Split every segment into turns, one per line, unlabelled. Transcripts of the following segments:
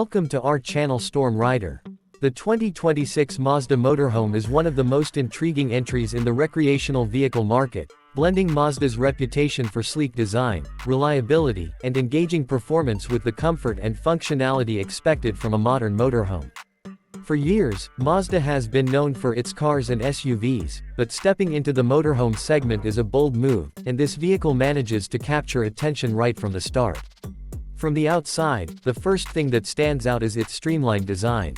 Welcome to our channel Storm Rider. The 2026 Mazda Motorhome is one of the most intriguing entries in the recreational vehicle market, blending Mazda's reputation for sleek design, reliability, and engaging performance with the comfort and functionality expected from a modern motorhome. For years, Mazda has been known for its cars and SUVs, but stepping into the motorhome segment is a bold move, and this vehicle manages to capture attention right from the start. From the outside, the first thing that stands out is its streamlined design.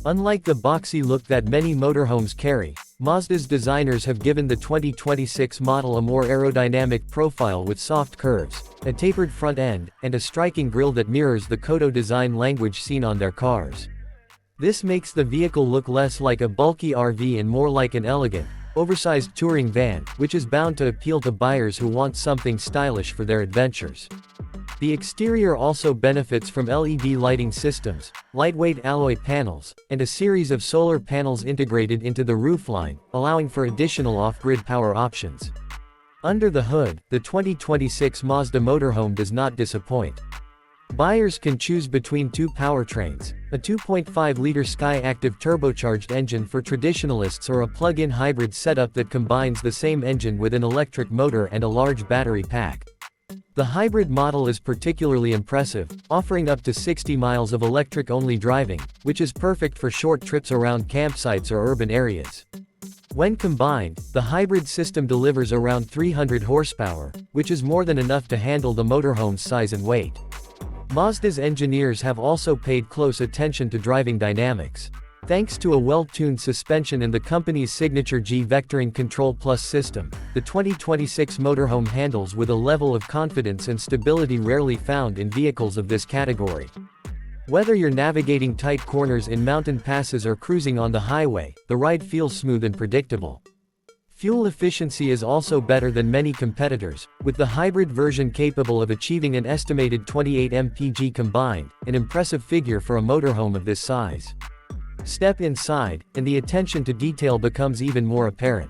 Unlike the boxy look that many motorhomes carry, Mazda's designers have given the 2026 model a more aerodynamic profile with soft curves, a tapered front end, and a striking grille that mirrors the Kodo design language seen on their cars. This makes the vehicle look less like a bulky RV and more like an elegant, oversized touring van, which is bound to appeal to buyers who want something stylish for their adventures. The exterior also benefits from LED lighting systems, lightweight alloy panels, and a series of solar panels integrated into the roofline, allowing for additional off-grid power options. Under the hood, the 2026 Mazda Motorhome does not disappoint. Buyers can choose between two powertrains, a 2.5-liter Sky-Activ turbocharged engine for traditionalists or a plug-in hybrid setup that combines the same engine with an electric motor and a large battery pack. The hybrid model is particularly impressive, offering up to 60 miles of electric-only driving, which is perfect for short trips around campsites or urban areas. When combined, the hybrid system delivers around 300 horsepower, which is more than enough to handle the motorhome's size and weight. Mazda's engineers have also paid close attention to driving dynamics. Thanks to a well-tuned suspension and the company's signature G-Vectoring Control Plus system, the 2026 motorhome handles with a level of confidence and stability rarely found in vehicles of this category. Whether you're navigating tight corners in mountain passes or cruising on the highway, the ride feels smooth and predictable. Fuel efficiency is also better than many competitors, with the hybrid version capable of achieving an estimated 28 mpg combined, an impressive figure for a motorhome of this size. Step inside, and the attention to detail becomes even more apparent.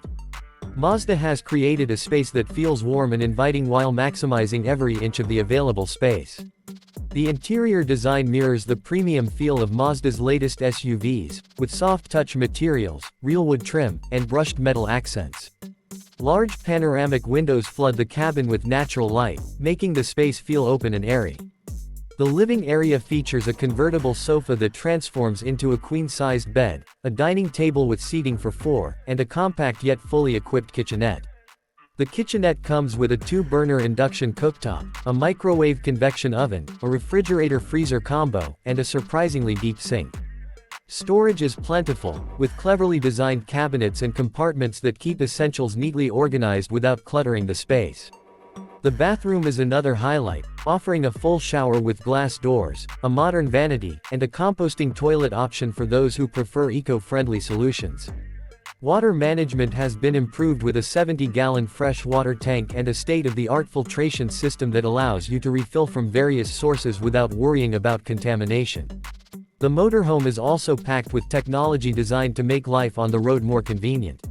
Mazda has created a space that feels warm and inviting while maximizing every inch of the available space. The interior design mirrors the premium feel of Mazda's latest SUVs, with soft-touch materials, real wood trim, and brushed metal accents. Large panoramic windows flood the cabin with natural light, making the space feel open and airy. The living area features a convertible sofa that transforms into a queen-sized bed, a dining table with seating for four, and a compact yet fully equipped kitchenette. The kitchenette comes with a 2-burner induction cooktop, a microwave convection oven, a refrigerator-freezer combo, and a surprisingly deep sink. Storage is plentiful, with cleverly designed cabinets and compartments that keep essentials neatly organized without cluttering the space. The bathroom is another highlight, offering a full shower with glass doors, a modern vanity, and a composting toilet option for those who prefer eco-friendly solutions. Water management has been improved with a 70-gallon fresh water tank and a state-of-the-art filtration system that allows you to refill from various sources without worrying about contamination. The motorhome is also packed with technology designed to make life on the road more convenient.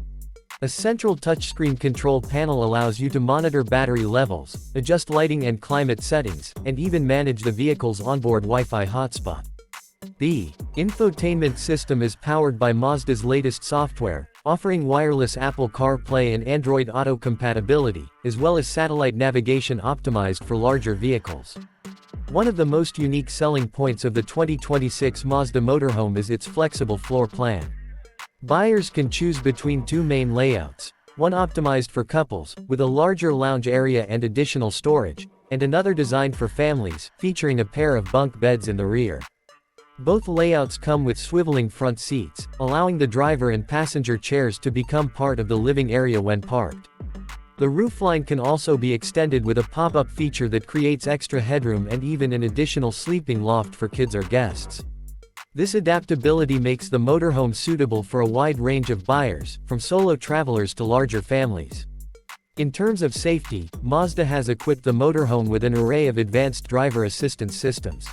A central touchscreen control panel allows you to monitor battery levels, adjust lighting and climate settings, and even manage the vehicle's onboard Wi-Fi hotspot. The infotainment system is powered by Mazda's latest software, offering wireless Apple CarPlay and Android Auto compatibility, as well as satellite navigation optimized for larger vehicles. One of the most unique selling points of the 2026 Mazda Motorhome is its flexible floor plan. Buyers can choose between two main layouts, one optimized for couples, with a larger lounge area and additional storage, and another designed for families, featuring a pair of bunk beds in the rear. Both layouts come with swiveling front seats, allowing the driver and passenger chairs to become part of the living area when parked. The roofline can also be extended with a pop-up feature that creates extra headroom and even an additional sleeping loft for kids or guests. This adaptability makes the motorhome suitable for a wide range of buyers, from solo travelers to larger families. In terms of safety, Mazda has equipped the motorhome with an array of advanced driver assistance systems.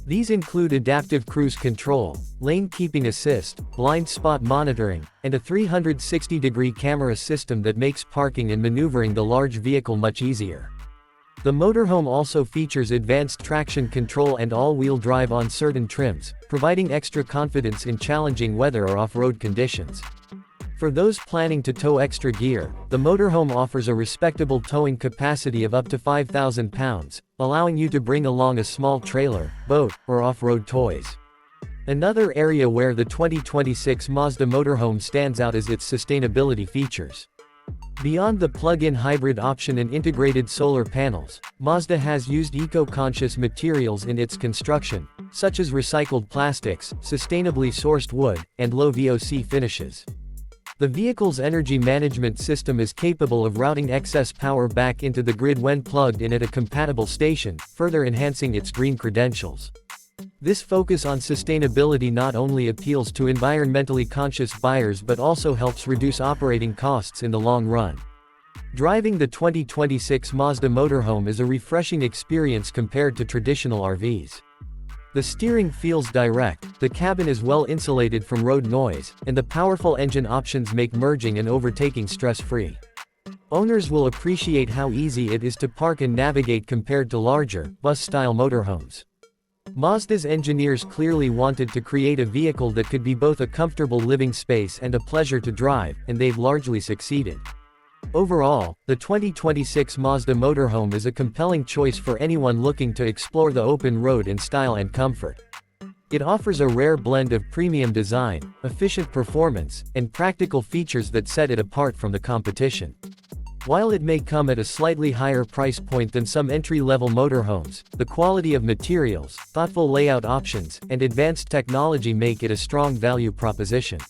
These include adaptive cruise control, lane keeping assist, blind spot monitoring, and a 360-degree camera system that makes parking and maneuvering the large vehicle much easier. The motorhome also features advanced traction control and all-wheel drive on certain trims, providing extra confidence in challenging weather or off-road conditions. For those planning to tow extra gear, the motorhome offers a respectable towing capacity of up to 5,000 pounds, allowing you to bring along a small trailer, boat, or off-road toys. Another area where the 2026 Mazda Motorhome stands out is its sustainability features. Beyond the plug-in hybrid option and integrated solar panels, Mazda has used eco-conscious materials in its construction, such as recycled plastics, sustainably sourced wood, and low VOC finishes. The vehicle's energy management system is capable of routing excess power back into the grid when plugged in at a compatible station, further enhancing its green credentials. This focus on sustainability not only appeals to environmentally conscious buyers but also helps reduce operating costs in the long run. Driving the 2026 Mazda Motorhome is a refreshing experience compared to traditional RVs. The steering feels direct, the cabin is well insulated from road noise, and the powerful engine options make merging and overtaking stress-free. Owners will appreciate how easy it is to park and navigate compared to larger, bus-style motorhomes. Mazda's engineers clearly wanted to create a vehicle that could be both a comfortable living space and a pleasure to drive, and they've largely succeeded. Overall, the 2026 Mazda Motorhome is a compelling choice for anyone looking to explore the open road in style and comfort. It offers a rare blend of premium design, efficient performance, and practical features that set it apart from the competition. While it may come at a slightly higher price point than some entry-level motorhomes, the quality of materials, thoughtful layout options, and advanced technology make it a strong value proposition.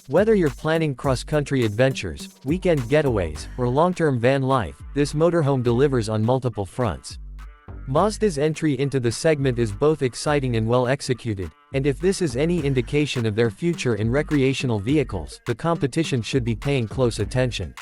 Whether you're planning cross-country adventures, weekend getaways, or long-term van life, this motorhome delivers on multiple fronts. Mazda's entry into the segment is both exciting and well executed, and if this is any indication of their future in recreational vehicles, the competition should be paying close attention.